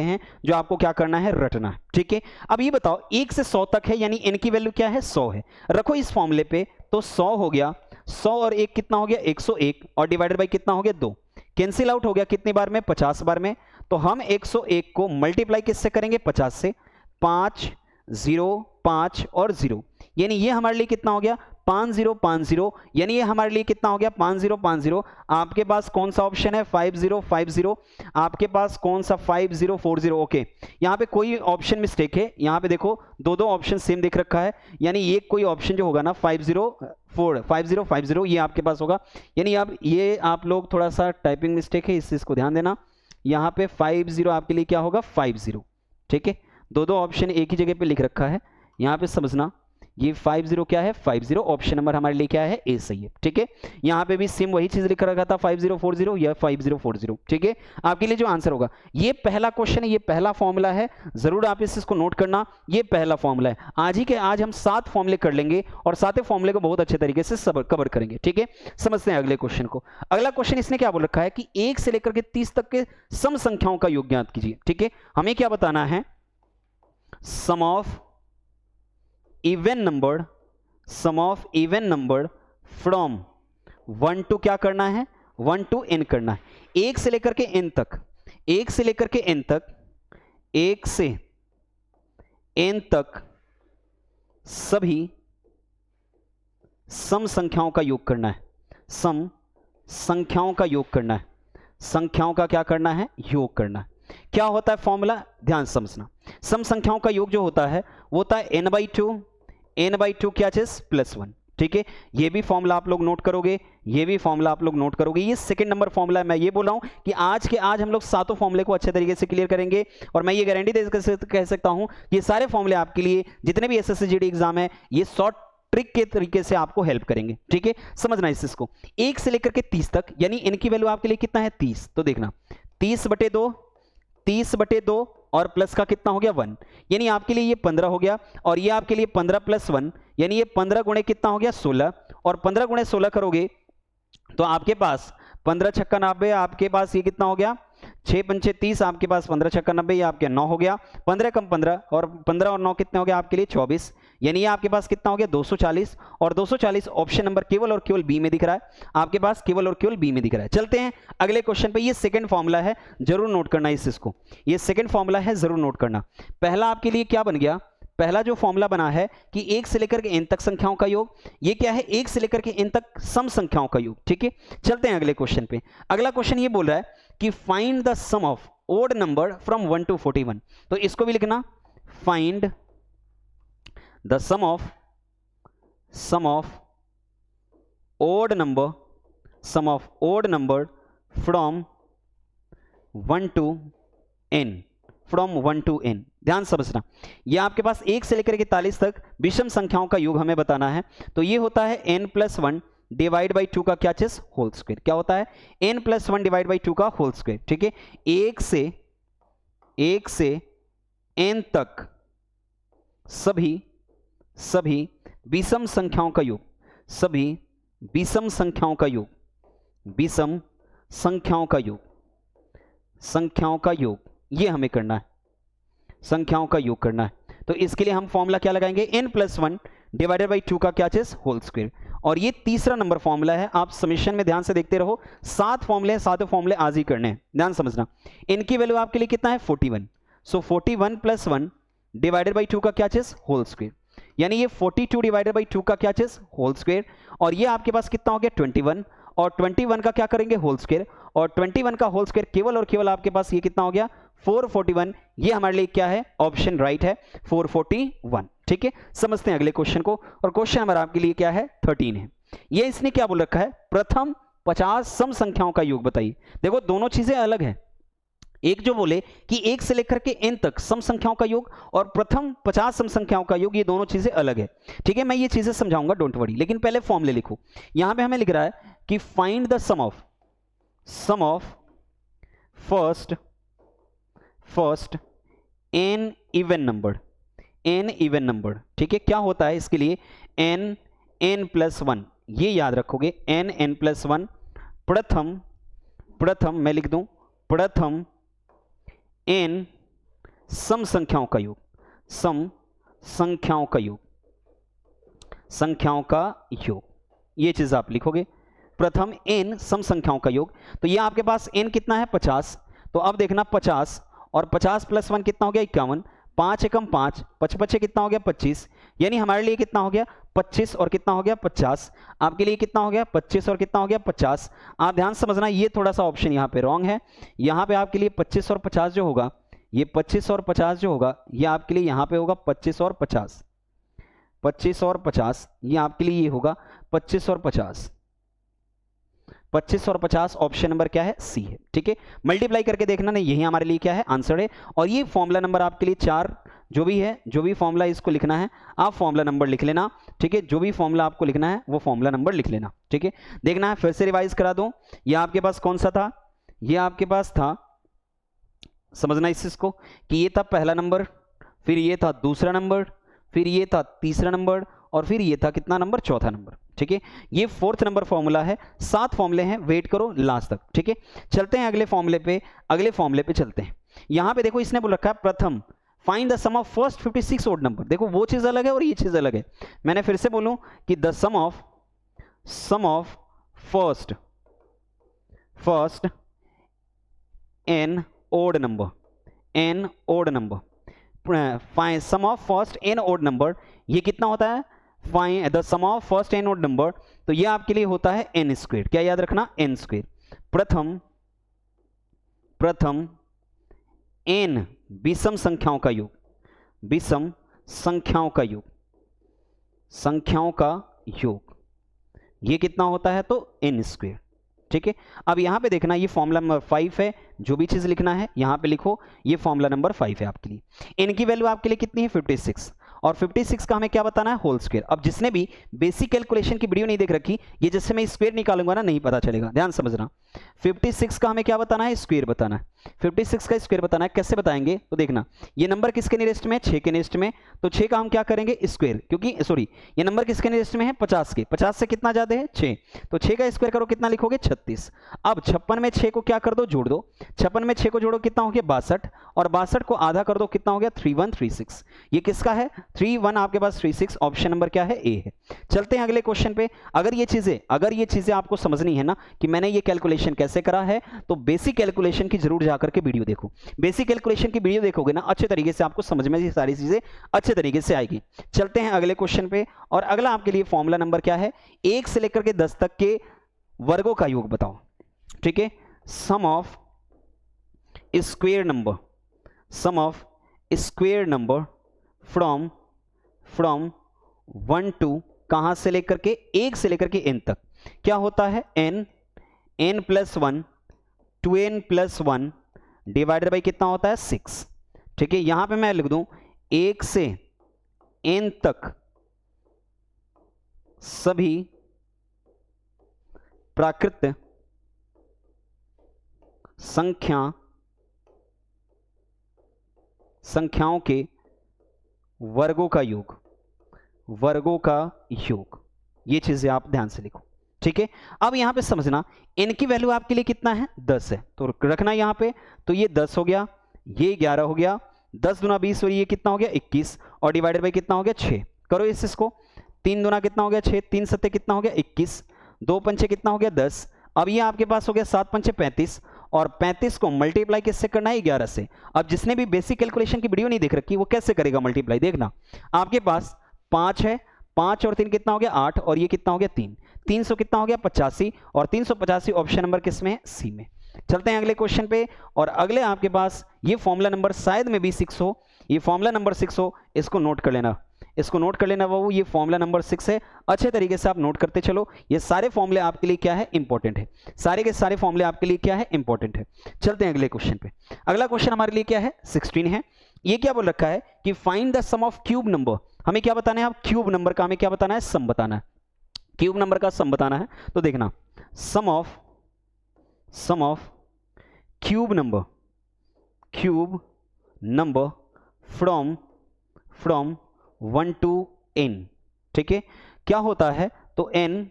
हैं जो आपको क्या करना है, रटना है। ठीक है, अब ये बताओ 1 से 100 तक है, यानी n की वैल्यू क्या है, 100 है। रखो इस फॉर्मूले पे, तो 100 हो गया, 100 और 1 कितना हो गया, 101, और डिवाइडेड बाई कितना हो गया, 2। कैंसिल आउट हो गया कितनी बार में, 50 बार में। तो हम 101 को मल्टीप्लाई किससे करेंगे, 50 से। 5 0 5 और 0, यानी ये हमारे लिए कितना हो गया, 5050, यानी ये हमारे लिए कितना हो गया, 5050। आपके पास कौन सा ऑप्शन है, 5050। आपके पास कौन सा, 5040। ओके, यहाँ पे कोई ऑप्शन मिस्टेक है, यहाँ पे देखो दो ऑप्शन सेम दिख रखा है, यानी ये कोई ऑप्शन जो होगा ना 5050 ये आपके पास होगा। यानी अब ये आप लोग थोड़ा सा टाइपिंग मिस्टेक है, इस चीज को ध्यान देना। यहाँ पे 50 आपके लिए क्या होगा, 50। ठीक है, दो ऑप्शन एक ही जगह पे लिख रखा है, यहाँ पे समझना। ये 50 क्या है, 50 ऑप्शन नंबर हमारे लिए क्या है, ए सही है। ठीक है, यहाँ पे भी सेम वही चीज लिख रखा था, 5040 या 5040। ठीक है, आपके लिए जो आंसर होगा, ये पहला क्वेश्चन है, ये पहला फॉर्मूला है, जरूर आप इसको नोट करना, ये पहला फॉर्मूला है। आज हम 7 फॉर्मूले कर लेंगे और 7 फॉर्मूले को बहुत अच्छे तरीके से कवर करेंगे। ठीक है, समझते हैं अगले क्वेश्चन को। अगला क्वेश्चन इसने क्या बोल रखा है कि 1 से लेकर के 30 तक के सम संख्याओं का योग ज्ञात कीजिए। ठीक है, हमें क्या बताना है, sum of even number from 1 to क्या करना है, 1 टू n करना है। 1 से लेकर के n तक, 1 से लेकर के n तक सभी सम संख्याओं का योग करना है। सम संख्याओं का योग करना है, संख्याओं का क्या करना है, योग करना है। क्या होता है फॉर्मूला, ध्यान समझना। सम संख्याओं का योग जो होता है वो होता है n/2 क्या चीज, +1। ठीक है, ये भी फॉर्मूला आप लोग नोट करोगे, ये भी फॉर्मूला आप लोग नोट करोगे। ये सेकंड नंबर फॉर्मूला है। मैं ये बोल रहा हूं कि आज हम लोग 7 फॉर्मूले को अच्छे तरीके से क्लियर करेंगे और मैं ये गारंटी दे कह सकता हूं कि ये सारे फॉर्मूले आपके लिए, जितने भी SSC GD एग्जाम है, ये शॉर्ट ट्रिक के तरीके से आपको हेल्प करेंगे। ठीक है, समझना इसको। 1 से लेकर के 30 तक, यानी इनकी वैल्यू आपके लिए कितना है, 30। तो देखना 30/2 और प्लस का कितना हो गया, 1, यानी आपके लिए ये 15 हो गया, और ये आपके लिए 15 + 1, यानी ये 15 गुणे कितना हो गया, 16, और 15 गुणे 16 करोगे तो आपके पास 15 × 6 = 90, आपके पास ये कितना हो गया, 6 पंचे 30, आपके पास 15 छक्का 90, ये आपके 9 हो गया। 15 कम 15 और 15 और 9 कितने हो गया आपके लिए 24, यानी ये आपके पास कितना हो गया 240। और 240 ऑप्शन नंबर केवल और केवल बी में दिख रहा है, आपके पास केवल और केवल बी में दिख रहा है। चलते हैं अगले क्वेश्चन पे। ये सेकंड फॉर्मूला है, जरूर नोट करना इस चीज को, ये सेकंड फॉर्मूला है, जरूर नोट करना। पहला आपके लिए क्या बन गया, पहला जो फॉर्मूला बना है कि 1 से लेकर के n तक संख्याओं का योग, ये क्या है 1 से लेकर के n तक सम संख्याओं का योग। ठीक है, चलते हैं अगले क्वेश्चन पे। अगला क्वेश्चन ये बोल रहा है कि find the sum of odd number from 1 to 41। तो इसको भी लिखना, find the sum of odd number from 1 to n, from 1 to n। ध्यान समझना, ये आपके पास 1 से लेकर के 43 तक विषम संख्याओं का योग हमें बताना है। तो ये होता है n+1 डिवाइड बाई 2 का क्या चीज, होल स्क्वायर। क्या होता है n+1 डिवाइड बाई 2 का होल स्क्वायर। ठीक है, 1 से n तक सभी विषम संख्याओं का योग, सभी विषम संख्याओं का योग, विषम संख्याओं का योग ये हमें करना है, संख्याओं का योग करना है। तो इसके लिए हम फॉर्मूला क्या लगाएंगे, n+1 डिवाइडेड बाई 2 का क्या चीज, होल स्क्वायर। और ये तीसरा नंबर फॉर्मूला है, आप समीशन में ध्यान से देखते रहो, 7 फॉर्मूले हैं, 7 फॉर्मूले आज ही करने हैं, ध्यान समझना। इनकी वैल्यू आपके लिए कितना है 41, सो 41+1 डिवाइडेड बाई 2 का क्या चीज, होल स्क्वायर, यानी ये 42 डिवाइडेड बाई 2 का क्या चीज, होल स्क्वायर। और ये आपके पास कितना हो गया 21, और 21 का क्या करेंगे होल स्क्वायर, और 21 का होल स्क्वायर केवल और केवल आपके पास ये कितना हो गया 441। ये हमारे लिए क्या है, ऑप्शन राइट है 441। ठीक है, समझते हैं अगले क्वेश्चन को। और क्वेश्चन नंबर आपके लिए क्या है 13 है। ये इसने क्या बोल रखा है, प्रथम 50 सम संख्याओं का योग बताइए। देखो दोनों चीजें अलग है, एक जो बोले कि 1 से लेकर के n तक सम संख्याओं का योग और प्रथम 50 सम संख्याओं का योग, ये दोनों चीजें अलग है। ठीक है, मैं ये चीजें समझाऊंगा, डोंट वरी, लेकिन पहले फॉर्मूले लिखो। यहां पे हमें लिख रहा है कि find the sum of first n even number. ठीक है, क्या होता है इसके लिए n+1, ये याद रखोगे n+1 प्रथम मैं लिख दूं प्रथम n सम संख्याओं का योग, संख्याओं का योग, ये चीज आप लिखोगे, प्रथम n सम संख्याओं का योग। तो ये आपके पास n कितना है 50, तो अब देखना 50 और 50+1 कितना हो गया 51, 5 एकम 5, 5 कितना हो गया 25, यानी हमारे लिए कितना हो गया 25 और कितना हो गया 50, आपके लिए कितना हो गया 25 और कितना हो गया 50। आप ध्यान समझना, ये थोड़ा सा ऑप्शन यहाँ पे रॉन्ग है। यहाँ पे आपके लिए 25 और 50 जो होगा, ये 25 और 50 जो होगा, ये आपके लिए यहाँ पे होगा 25 और 50, 25 और 50, ये आपके लिए ये होगा 25 और 50, 25 और 50 ऑप्शन नंबर क्या है, सी है। ठीक है, मल्टीप्लाई करके देखना नहीं, यही हमारे लिए क्या है आंसर है। और ये फॉर्मूला नंबर आपके लिए 4 जो भी है, जो भी फॉर्मूला इसको लिखना है आप फॉर्मूला नंबर लिख लेना। ठीक है, जो भी फॉर्मूला आपको लिखना है वो फॉर्मूला नंबर लिख लेना। ठीक है, देखना है, फिर से रिवाइज करा दूं, ये आपके पास कौन सा था, ये आपके पास था, समझना इस चीज को कि ये था पहला नंबर, फिर ये था दूसरा नंबर, फिर ये था तीसरा नंबर, और फिर ये था कितना नंबर, चौथा नंबर। ठीक है, ये 4th नंबर फॉर्मूला है, 7 फॉर्मूले हैं, वेट करो लास्ट तक। ठीक है, चलते हैं अगले फॉर्मूले पे चलते हैं। यहां पे देखो इसने बोल रखा है प्रथम find the sum of first 56 odd number. देखो वो चीज अलग है और ये चीज अलग है। मैंने फिर से बोलूं कि the sum of first n odd number, sum of first n odd number, ये कितना होता है, find the sum of first n odd number, तो ये आपके लिए होता है n स्क्वायर। क्या याद रखना, n स्क्वायर। प्रथम n विषम संख्याओं का योग, ये कितना होता है, तो n स्क्वायर। ठीक है, अब यहां पे देखना, ये फॉर्मूला नंबर 5 है, जो भी चीज लिखना है यहां पे लिखो, ये फॉर्मूला नंबर 5 है आपके लिए। इनकी वैल्यू आपके लिए कितनी है 56, और 56 का हमें क्या बताना है, होल स्क्वायर। अब जिसने भी बेसिक कैलकुलेशन की वीडियो नहीं देख रखी, ये जैसे मैं स्क्वायर निकालूंगा ना नहीं पता चलेगा, ध्यान समझना। 56 का हमें क्या बताना है, स्क्वायर बताना है। 56 का स्क्वायर बताना है, कैसे बताएंगे? तो देखना, ये नंबर किसके नियरेस्ट में है? 6 के नियरेस्ट में। तो 6 का हम क्या करेंगे? स्क्वायर, क्योंकि सॉरी ये नंबर किसके नियरेस्ट में है? 50 के। 50 से कितना ज्यादा है? 6। तो 6 का स्क्वायर करो, कितना लिखोगे? 36। अब 56 में 6 को क्या कर दो? जोड़ दो। 56 में 6 को जोड़ो, कितना हो गया? 62। और 62 को आधा कर दो, कितना हो गया? 3136। ये किसका है? 31 आपके पास 36। ऑप्शन नंबर क्या है? ए है। चलते हैं अगले क्वेश्चन पे। अगर ये चीजें आपको समझनी है ना कि मैंने ये कैलकुलेशन कैसे करा है, तो बेसिक कैलकुलेशन की जरूर जाकर के वीडियो देखो। बेसिक कैलकुलेशन की वीडियो देखोगे ना, अच्छे तरीके से आपको समझ में ये सारी चीजें अच्छे तरीके से आएगी। चलते हैं अगले क्वेश्चन पे। और अगला आपके लिए फॉर्मूला नंबर क्या है? 1 से लेकर के 10 तक के वर्गों का योग बताओ। ठीक है, sum of square number from 1 to कहां से लेकर के? 1 से लेकर के n तक। क्या होता है? n plus 1 2n plus 1 divided by कितना होता है? 6। ठीक है, यहां पे मैं लिख दूं 1 से n तक सभी प्राकृत संख्याओं के वर्गों का योग। ये चीजें आप ध्यान से लिखो। ठीक है, अब यहां पे समझना, n की वैल्यू आपके लिए कितना है? 10 है, तो रखना यहां पे। तो ये 10 हो गया, ये 11 हो गया, 10 दूना 20 और ये कितना हो गया? 21। और डिवाइडेड बाई कितना हो गया? 6। करो इसको, 3 दूना कितना हो गया? 6, 3 सत्ते कितना हो गया? 21, 2 पंचे कितना हो गया? 10। अब ये आपके पास हो गया 7 पंचे 35, और 35 को मल्टीप्लाई किससे करना है? 11 से। अब जिसने भी बेसिक कैलकुलेशन की वीडियो नहीं देख रखी वो कैसे करेगा मल्टीप्लाई? देखना, आपके पास 5 है, 5 और 3 कितना हो गया? 8, और ये कितना हो गया? 3। 300 कितना हो गया? 85, और 385 ऑप्शन नंबर किस में है? सी में। चलते हैं अगले क्वेश्चन पे। और अगले आपके पास ये फॉर्मूला नंबर शायद में भी 6 हो, ये फॉर्मूला नंबर 6 हो, इसको नोट कर लेना बाबू। ये फॉर्मूला नंबर 6 है, अच्छे तरीके से आप नोट करते चलो। ये सारे फॉर्मूले आपके लिए क्या है? इंपॉर्टेंट है। सारे के सारे फॉर्मूले आपके लिए क्या है? इंपॉर्टेंट है। चलते हैं अगले क्वेश्चन पे। अगला क्वेश्चन हमारे लिए क्या है? 16 है। ये क्या बोल रखा है कि find the sum of cube number. हमें क्या बताना है? अब क्यूब नंबर का हमें क्या बताना है? सम बताना है। क्यूब नंबर का सम बताना है। तो देखना, sum of cube number from 1 to n। ठीक है, क्या होता है? तो n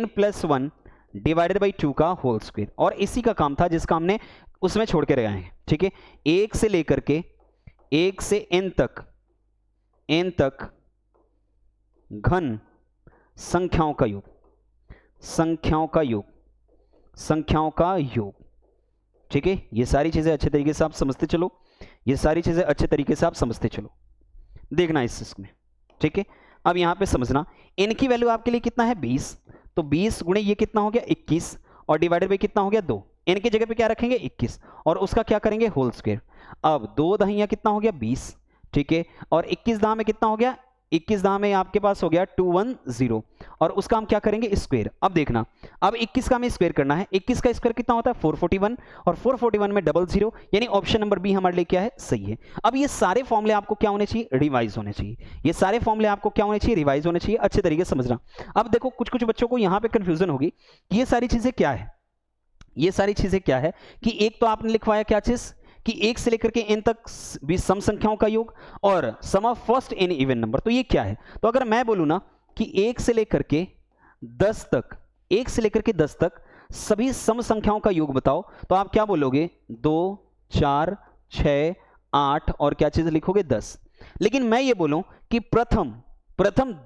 प्लस 1 डिवाइडेड बाई 2 का होल स्क्वायर। और इसी का काम था जिसका हमने उसमें छोड़ के रहे हैं। ठीक है, 1 से लेकर के 1 से n तक घन संख्याओं का योग। ठीक है, ये सारी चीजें अच्छे तरीके से आप समझते चलो। देखना इसमें। ठीक है, अब यहां पे समझना, n की वैल्यू आपके लिए कितना है? 20। तो 20 गुणे ये कितना हो गया? 21, और डिवाइडेड बाई कितना हो गया? 2। n की जगह पे क्या रखेंगे? 21, और उसका क्या करेंगे? Whole square. अब 2 दहिया कितना हो गया? 20। ठीक है, और 21 दहा में कितना हो गया? 21 दहा में आपके पास हो गया 210, और उसका हम क्या करेंगे? स्क्वायर। अब देखना, अब 21 का हमें स्क्वायर करना है। 21 का स्क्वायर कितना होता है? 441, और 441 में 00, यानी ऑप्शन नंबर बी हमारे लिए क्या है? सही है। अब ये सारे फॉर्मूले आपको क्या होने चाहिए? रिवाइज होने चाहिए। रिवाइज होने चाहिए, अच्छे तरीके से समझना। अब देखो, कुछ बच्चों को यहां पर कंफ्यूजन होगी कि ये सारी चीजें क्या है। कि एक तो आपने लिखवाया क्या चीज कि 1 से लेकर के n तक भी सम संख्याओं का योग, और sum of first n even number. तो ये क्या है? तो अगर मैं बोलूं ना कि 1 से लेकर के 10 तक सभी सम संख्याओं का योग बताओ, तो आप क्या बोलोगे? 2, 4, 6, 8, और क्या चीज लिखोगे? 10। लेकिन मैं ये बोलूं कि प्रथम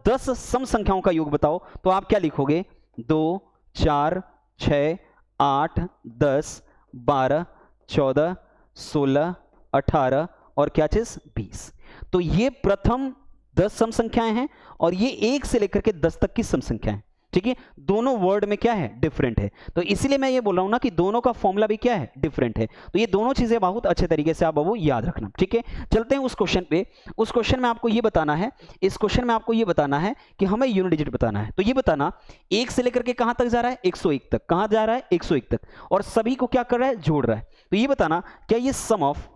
10 सम संख्याओं का योग बताओ, तो आप क्या लिखोगे? 2, 4, 6, 8, 10, 12, 14, 16, 18, और क्या चीज? 20। तो ये प्रथम 10 सम संख्याएं हैं, और ये 1 से लेकर के 10 तक की सम संख्याएं। ठीक है, दोनों वर्ड में क्या है? डिफरेंट है। तो इसीलिए मैं ये बोल रहा हूं ना कि दोनों का फॉर्मूला भी क्या है? डिफरेंट है। तो ये दोनों चीजें बहुत अच्छे तरीके से आप वो याद रखना। ठीक है, चलते हैं उस क्वेश्चन पे। उस क्वेश्चन में आपको ये बताना है, कि हमें यूनिट डिजिट बताना है। तो ये बताना, 1 से लेकर के कहां तक जा रहा है? 101 तक। कहां जा रहा है? 101 तक, और सभी को क्या कर रहा है? जोड़ रहा है। तो ये बताना, क्या ये सम ऑफ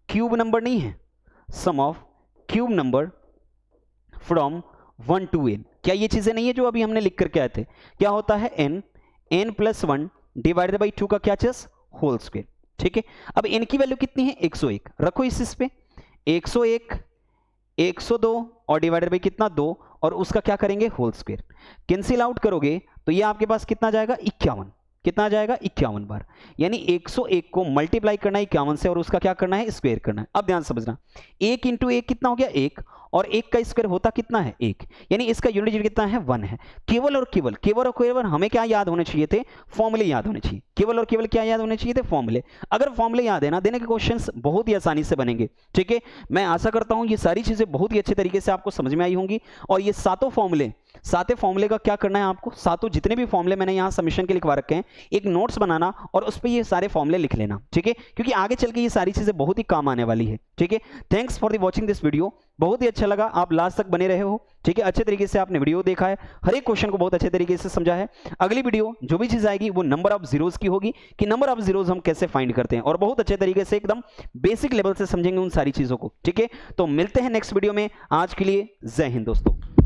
क्यूब नंबर नहीं है? Sum of cube number from 1 to n, क्या ये चीजें नहीं है जो अभी हमने लिख करके आए थे? क्या होता है? n प्लस 1 डिवाइडेड बाई 2 का क्या चीज? Whole square. ठीक है, अब n की वैल्यू कितनी है 101, रखो इस पे 101, 102 और डिवाइडेड बाई कितना 2 और उसका क्या करेंगे होल स्क्वायर। कैंसिल आउट करोगे तो ये आपके पास कितना जाएगा 51, कितना आ जाएगा 51 बार, यानी 101 को मल्टीप्लाई करना है 51 से और उसका क्या करना है स्क्वायर करना है। अब ध्यान समझना 1 इंटू 1 कितना हो गया 1 और 1 का स्क्वायर होता कितना है 1, यानी इसका यूनिट डिजिट कितना है 1 है। केवल और केवल हमें क्या याद होने चाहिए थे, फॉर्मूले याद होने चाहिए। केवल और केवल क्या याद होने चाहिए थे, फॉर्मूले। अगर फॉर्मूले याद है ना, देने के क्वेश्चंस बहुत ही आसानी से बनेंगे। ठीक है, मैं आशा करता हूं ये सारी चीजें बहुत ही अच्छे तरीके से आपको समझ में आई होंगी। और ये सातों फॉर्मूले का क्या करना है आपको, सातों जितने भी फॉर्मूले मैंने यहाँ सबमिशन के लिखवा रखे हैं एक नोट्स बनाना और उस पर ये सारे फॉर्मूले लिख लेना। ठीक है, क्योंकि आगे चल के ये सारी चीजें बहुत ही काम आने वाली है। ठीक है, thanks for the watching this video, बहुत ही अच्छा लगा आप लास्ट तक बने रहे हो। ठीक है, अच्छे तरीके से आपने वीडियो देखा है, हर एक क्वेश्चन को बहुत अच्छे तरीके से समझा है। अगली वीडियो जो भी चीज आएगी वो नंबर ऑफ जीरोज की होगी कि नंबर ऑफ जीरोज हम कैसे फाइंड करते हैं और बहुत अच्छे तरीके से एकदम बेसिक लेवल से समझेंगे उन सारी चीजों को। ठीक है, तो मिलते हैं नेक्स्ट वीडियो में। आज के लिए जय हिंद दोस्तों।